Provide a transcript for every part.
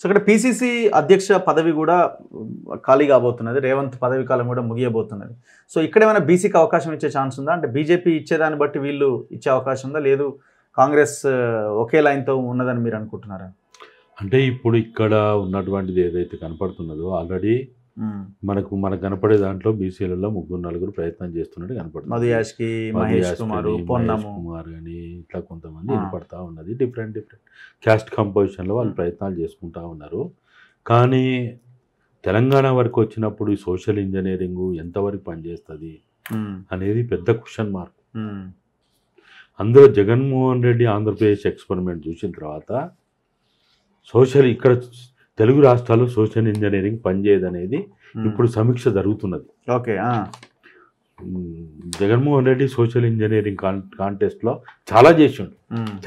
So ఇక్కడ PCC అధ్యక్ష పదవి కూడా ఖాళీ కాబోతున్నది, రేవంత్ పదవి కాలం కూడా ముగియబోతున్నది. సో ఇక్కడ ఏమైనా బీసీకి అవకాశం ఇచ్చే ఛాన్స్ ఉందా? అంటే బీజేపీ ఇచ్చేదాన్ని బట్టి వీళ్ళు ఇచ్చే అవకాశం ఉందా, లేదు కాంగ్రెస్ ఒకే లైన్తో ఉన్నదని మీరు అనుకుంటున్నారా? అంటే ఇప్పుడు ఇక్కడ ఉన్నటువంటిది ఏదైతే కనపడుతున్నదో ఆల్రెడీ మనకు కనపడే దాంట్లో బీసీలలో 3-4 ప్రయత్నం చేస్తున్నట్టు కనపడుతుంది. మహేష్ కుమార్ కానీ ఇట్లా కొంతమంది వినపడతా ఉన్నది. డిఫరెంట్ క్యాస్ట్ కంపోజిషన్లో వాళ్ళు ప్రయత్నాలు చేసుకుంటా ఉన్నారు. కానీ తెలంగాణ వరకు వచ్చినప్పుడు ఈ సోషల్ ఇంజనీరింగ్ ఎంతవరకు పనిచేస్తుంది అనేది పెద్ద క్వశ్చన్ మార్క్. అందులో జగన్మోహన్ రెడ్డి ఆంధ్రప్రదేశ్ ఎక్స్పెరిమెంట్ చూసిన తర్వాత ఇక్కడ తెలుగు రాష్ట్రాల్లో సోషల్ ఇంజనీరింగ్ పనిచేయదనేది ఇప్పుడు సమీక్ష జరుగుతున్నది. Okay, Jaganmohan Reddy social engineering కాంటెస్ట్లో చాలా చేసిండు,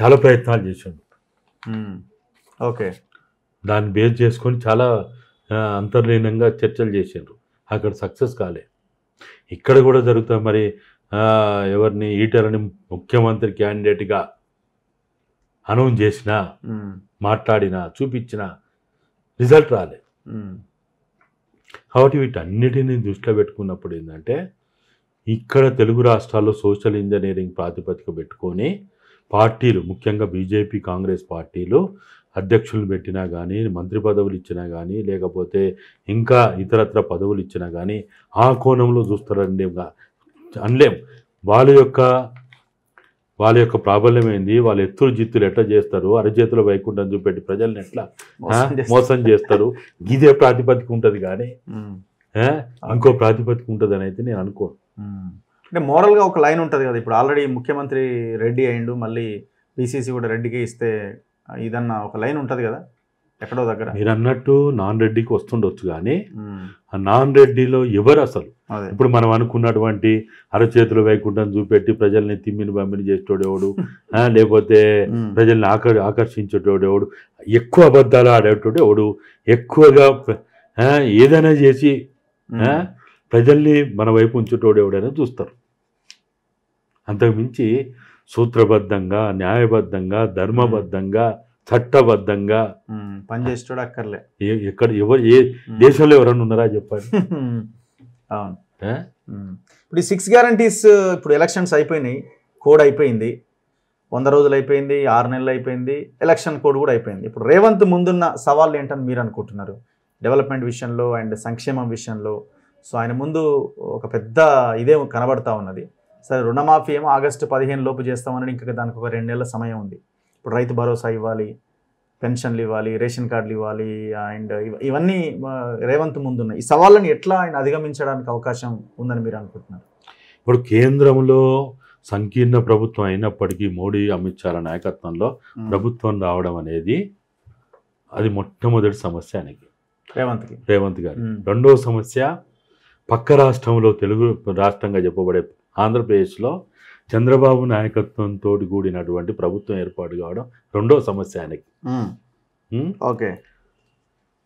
చాలా ప్రయత్నాలు చేసిండు. ఓకే, దాన్ని బేస్ చేసుకొని చాలా అంతర్లీనంగా చర్చలు చేసిండ్రు. అక్కడ సక్సెస్ కాలే. ఇక్కడ కూడా జరుగుతా మరి ఎవరిని ఈటలని ముఖ్యమంత్రి క్యాండిడేట్గా అనౌన్స్ చేసినా, మాట్లాడినా, చూపించినా రిజల్ట్ రాలే. కాబట్టి వీటన్నిటిని దృష్టిలో పెట్టుకున్నప్పుడు ఏంటంటే ఇక్కడ తెలుగు రాష్ట్రాల్లో సోషల్ ఇంజనీరింగ్ ప్రాతిపదిక పెట్టుకొని పార్టీలు, ముఖ్యంగా బీజేపీ కాంగ్రెస్ పార్టీలు అధ్యక్షులు పెట్టినా కానీ, మంత్రి పదవులు ఇచ్చినా కానీ, లేకపోతే ఇంకా ఇతరత్ర పదవులు ఇచ్చినా కానీ ఆ కోణంలో చూస్తారండి అనలేం. వాళ్ళ యొక్క ప్రాబల్యం ఏంది, వాళ్ళ ఎత్తులు జిత్తులు ఎట్లా చేస్తారు, అరచేతుల వైకుంఠం చూపెట్టి ప్రజల్ని ఎట్లా మోసం చేస్తారు, ఇదే ప్రాతిపదిక ఉంటుంది కానీ ఇంకో ప్రాతిపదిక ఉంటుంది అని అయితే నేను అనుకోను. అంటే మోరల్గా ఒక లైన్ ఉంటుంది కదా. ఇప్పుడు ఆల్రెడీ ముఖ్యమంత్రి రెడ్డి అయిండు, మళ్ళీ పిసిసి కూడా రెడ్డికి ఇస్తే ఇదన్న ఒక లైన్ ఉంటుంది కదా ఎక్కడో దగ్గర. మీరు అన్నట్టు నాన్ రెడ్డికి వస్తుండొచ్చు కానీ ఆ నాన్ రెడ్డిలో ఎవరు అసలు ఇప్పుడు మనం అనుకున్నటువంటి అరచేతుల వైకుంఠం చూపెట్టి ప్రజల్ని తిమ్మిని బమ్మిని చేసేటోడెవడు, లేకపోతే ప్రజల్ని ఆకర్షించేటోడెవడు, ఎక్కువ అబద్ధాలు ఆడేటోడు ఎవడు, ఎక్కువగా ఏదైనా చేసి ప్రజల్ని మన వైపు ఉంచేటోడు ఎవడైనా చూస్తారు. అంతకుమించి సూత్రబద్ధంగా, న్యాయబద్ధంగా, ధర్మబద్ధంగా, చట్టబద్ధంగా పనిచేసేటోడు అక్కర్లే. ఎక్కడ ఏ దేశంలో ఎవరైనా ఉన్నారా చెప్పండి. అవును, ఇప్పుడు ఈ 6 గ్యారంటీస్ ఇప్పుడు ఎలక్షన్స్ అయిపోయినాయి, కోడ్ అయిపోయింది, 100 రోజులు అయిపోయింది, 6 నెలలు అయిపోయింది, ఎలక్షన్ కోడ్ కూడా అయిపోయింది. ఇప్పుడు రేవంత్ ముందున్న సవాళ్ళు ఏంటని మీరు అనుకుంటున్నారు డెవలప్మెంట్ విషయంలో అండ్ సంక్షేమం విషయంలో? సో ఆయన ముందు ఒక పెద్ద ఇదే కనబడతా ఉన్నది. సరే, రుణమాఫీ ఏమో ఆగస్టు 15 లోపు చేస్తామని, ఇంకా దానికి ఒక 2 నెలల సమయం ఉంది. ఇప్పుడు రైతు భరోసా ఇవ్వాలి, పెన్షన్లు ఇవ్వాలి, రేషన్ కార్డులు ఇవ్వాలి, అండ్ ఇవన్నీ రేవంత్ ముందున్నాయి. ఈ సవాళ్ళని ఎట్లా ఆయన అధిగమించడానికి అవకాశం ఉందని మీరు అనుకుంటున్నారు? ఇప్పుడు కేంద్రంలో సంకీర్ణ ప్రభుత్వం అయినప్పటికీ మోడీ, అమిత్ షాల నాయకత్వంలో ప్రభుత్వం రావడం అనేది అది మొట్టమొదటి సమస్య ఆయనకి, రేవంత్ గారు. రెండవ సమస్య పక్క రాష్ట్రంలో, తెలుగు రాష్ట్రంగా చెప్పబడే ఆంధ్రప్రదేశ్లో చంద్రబాబు నాయకత్వంతో కూడినటువంటి ప్రభుత్వం ఏర్పాటు కావడం రెండో సమస్య ఆయనకి. ఓకే,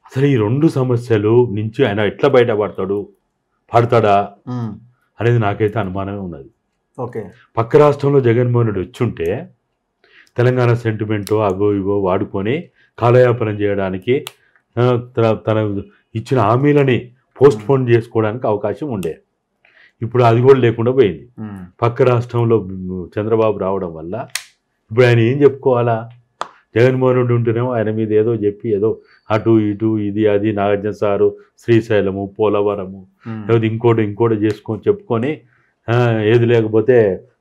అసలు ఈ 2 సమస్యలు నుంచి ఆయన ఎట్లా పడతాడా అనేది నాకైతే అనుమానమే ఉన్నది. ఓకే, పక్క రాష్ట్రంలో జగన్మోహన్ రెడ్డి వచ్చుంటే తెలంగాణ సెంటిమెంటో అవో ఇవో వాడుకొని కాలయాపనం చేయడానికి, తన ఇచ్చిన హామీలని పోస్ట్ పోన్ చేసుకోవడానికి అవకాశం ఉండే. ఇప్పుడు అది కూడా లేకుండా పోయింది. పక్క రాష్ట్రంలో చంద్రబాబు రావడం వల్ల ఇప్పుడు ఆయన ఏం చెప్పుకోవాలా? జగన్మోహన్ రెడ్డి ఉంటేనేమో ఆయన మీద ఏదో చెప్పి ఏదో అటు ఇటు ఇది అది నాగార్జున సారు, శ్రీశైలము, పోలవరము, లేకపోతే ఇంకోటి చెప్పుకొని ఏది లేకపోతే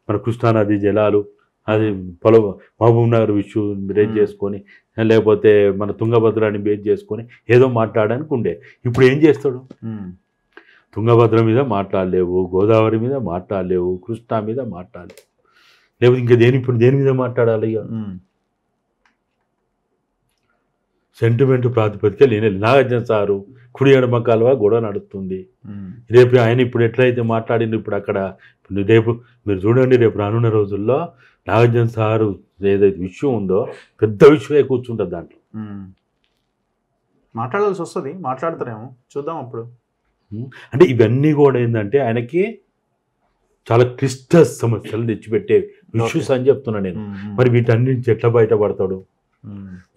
మన కృష్ణానది జలాలు, అది మహబూబ్ నగర్ ఇష్యూ బేస్ చేసుకొని, లేకపోతే మన తుంగభద్రాన్ని బేస్ చేసుకొని ఏదో మాట్లాడడానికి ఉండే. ఇప్పుడు ఏం చేస్తాడు? తుంగభద్ర మీద మాట్లాడలేవు, గోదావరి మీద మాట్లాడలేవు, కృష్ణా మీద మాట్లాడలేవు, లేకపోతే ఇంకా దేని మీద మాట్లాడాలి? ఇక సెంటిమెంట్ ప్రాతిపదిక లేని నాగార్జున సారు కుడి ఎడమ కాలువ గొడవ నడుస్తుంది. రేపు ఆయన ఇప్పుడు ఎట్లయితే మాట్లాడింది, ఇప్పుడు అక్కడ రేపు మీరు చూడండి, రేపు రానున్న రోజుల్లో నాగార్జున సారు ఏదైతే విషయం ఉందో పెద్ద విషయమే కూర్చుంటుంది దాంట్లో. మాట్లాడాల్సి వస్తుంది, మాట్లాడతారేమో, చూద్దాం అప్పుడు. అంటే ఇవన్నీ కూడా ఏంటంటే ఆయనకి చాలా క్లిష్ట సమస్యలు తెచ్చిపెట్టే ఇష్యూస్ అని చెప్తున్నా నేను. మరి వీటన్నింటి ఎట్లా బయటపడతాడు?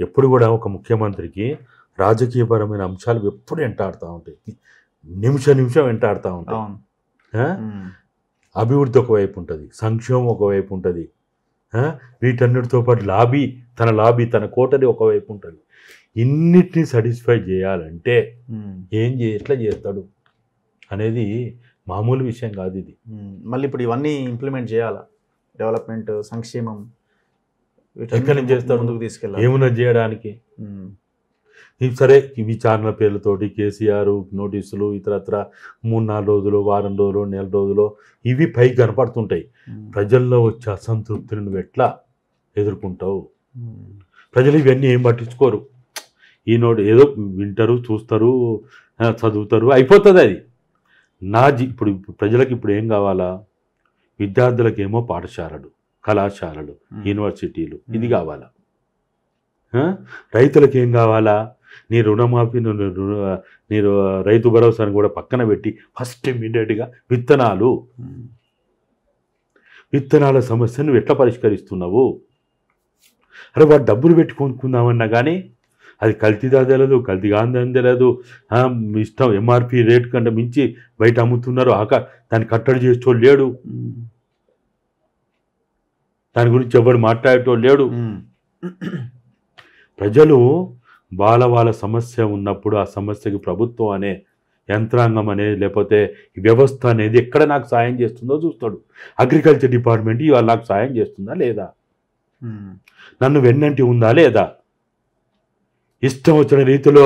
ఎప్పుడు కూడా ఒక ముఖ్యమంత్రికి రాజకీయపరమైన అంశాలు ఎప్పుడు వెంటాడుతూ ఉంటాయి, నిమిషం వెంటాడుతూ ఉంటాయి. అవును. అభివృద్ధి ఒకవైపు ఉంటుంది, సంక్షేమం ఒకవైపు ఉంటుంది, వీటన్నిటితో పాటు తన కోటరీ ఒకవైపు ఉంటుంది. ఇన్నిటిని సాటిస్ఫై చేయాలంటే ఎట్లా చేస్తాడు అనేది మామూలు విషయం కాదు ఇది. మళ్ళీ ఇప్పుడు ఇవన్నీ ఇంప్లిమెంట్ చేయాలా, డెవలప్మెంట్, సంక్షేమం ఎక్కడి నుంచి చేస్తాడు, ముందుకు తీసుకెళ్ళాలి, ఏమున్నా చేయడానికి. సరే ఇవి ఛానల్ పేర్లతోటి కేసీఆర్ నోటీసులు ఇతరత్ర 3-4 రోజులు, వారం రోజులు, నెల రోజులు ఇవి పైకి కనపడుతుంటాయి. ప్రజల్లో వచ్చే అసంతృప్తిని నువ్వు ఎట్లా ఎదుర్కొంటావు? ప్రజలు ఇవన్నీ ఏం పట్టించుకోరు. ఈనాడు ఏదో వింటారు, చూస్తారు, చదువుతారు, అయిపోతుంది అది. ఇప్పుడు ప్రజలకు ఇప్పుడు ఏం కావాలా? విద్యార్థులకేమో పాఠశాలలు, కళాశాలలు, యూనివర్సిటీలు ఇది కావాలా? రైతులకు ఏం కావాలా? నీ రుణమాఫీ, మీరు రైతు భరోసాను కూడా పక్కన పెట్టి ఫస్ట్ ఇమ్మీడియట్గా విత్తనాల సమస్యను నువ్వు ఎట్లా పరిష్కరిస్తున్నావు? అరే వాడు డబ్బులు పెట్టి కొనుక్కుందామన్నా కానీ అది కల్తీదా తెలియదు, కల్తీగాందని తెలియదు, ఇష్టం ఎంఆర్పి రేటు కంటే మించి బయట అమ్ముతున్నారు, దాన్ని కట్టడి చేసేటోళ్ళు లేడు, దాని గురించి ఎవరు మాట్లాడేటోళ్ళు లేడు. ప్రజలు వాళ్ళ సమస్య ఉన్నప్పుడు ఆ సమస్యకి ప్రభుత్వం అనే యంత్రాంగం అనేది లేకపోతే వ్యవస్థ అనేది ఎక్కడ నాకు సాయం చేస్తుందో చూస్తాడు. అగ్రికల్చర్ డిపార్ట్మెంట్ ఇవాళ నాకు సాయం చేస్తుందా లేదా, నన్ను వెన్నంటి ఉందా లేదా? ఇష్టం వచ్చిన రీతిలో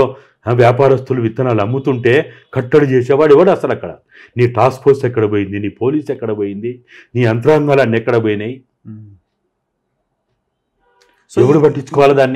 వ్యాపారస్తులు విత్తనాలు అమ్ముతుంటే కట్టడి చేసేవాడు ఎవడు అసలు? అక్కడ నీ టాస్క్ ఫోర్స్ ఎక్కడ పోయింది, నీ పోలీస్ ఎక్కడ పోయింది, నీ యంత్రాంగాలు అన్నీ ఎక్కడ పోయినాయి? ఎవడు పట్టించుకోవాలి దాన్ని?